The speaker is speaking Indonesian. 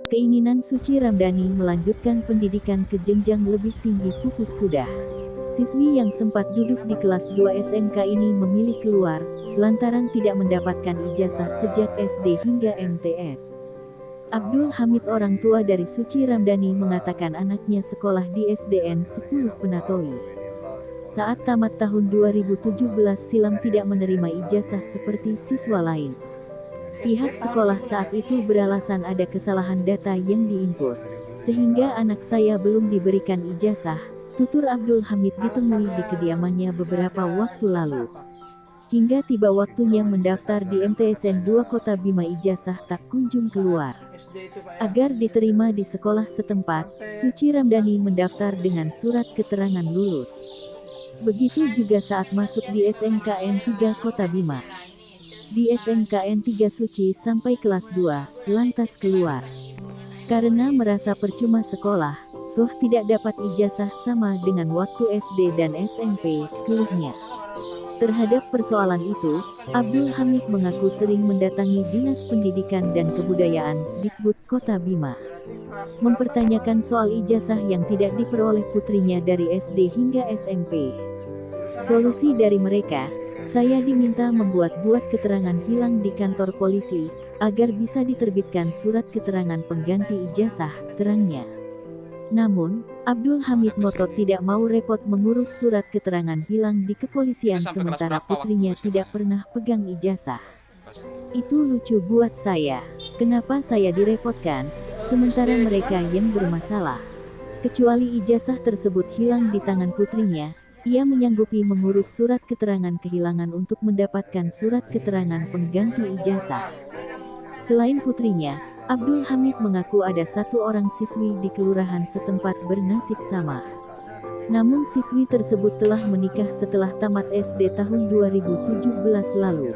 Keinginan Suci Ramdhani melanjutkan pendidikan ke jenjang lebih tinggi pupus sudah. Siswi yang sempat duduk di kelas 2 SMK ini memilih keluar, lantaran tidak mendapatkan ijazah sejak SD hingga MTS. Abdul Hamid, orang tua dari Suci Ramdhani, mengatakan anaknya sekolah di SDN 10 Penatoi. Saat tamat tahun 2017 silam tidak menerima ijazah seperti siswa lain. Pihak sekolah saat itu beralasan ada kesalahan data yang diinput, sehingga anak saya belum diberikan ijazah, tutur Abdul Hamid ditemui di kediamannya beberapa waktu lalu. Hingga tiba waktunya mendaftar di MTSN 2 Kota Bima, ijazah tak kunjung keluar. Agar diterima di sekolah setempat, Suci Ramdhani mendaftar dengan surat keterangan lulus. Begitu juga saat masuk di SMKN 3 Kota Bima. Di SMKN 3 Suci sampai kelas 2, lantas keluar. Karena merasa percuma sekolah, toh tidak dapat ijazah sama dengan waktu SD dan SMP, keluhnya. Terhadap persoalan itu, Abdul Hamid mengaku sering mendatangi Dinas Pendidikan dan Kebudayaan, Dikbud Kota Bima, mempertanyakan soal ijazah yang tidak diperoleh putrinya dari SD hingga SMP. Solusi dari mereka, saya diminta membuat keterangan hilang di kantor polisi, agar bisa diterbitkan surat keterangan pengganti ijazah, terangnya. Namun, Abdul Hamid ngotot tidak mau repot mengurus surat keterangan hilang di kepolisian sementara putrinya tidak pernah pegang ijazah. Itu lucu buat saya. Kenapa saya direpotkan, sementara mereka yang bermasalah? Kecuali ijazah tersebut hilang di tangan putrinya, ia menyanggupi mengurus surat keterangan kehilangan untuk mendapatkan surat keterangan pengganti ijazah. Selain putrinya, Abdul Hamid mengaku ada satu orang siswi di kelurahan setempat bernasib sama. Namun siswi tersebut telah menikah setelah tamat SD tahun 2017 lalu.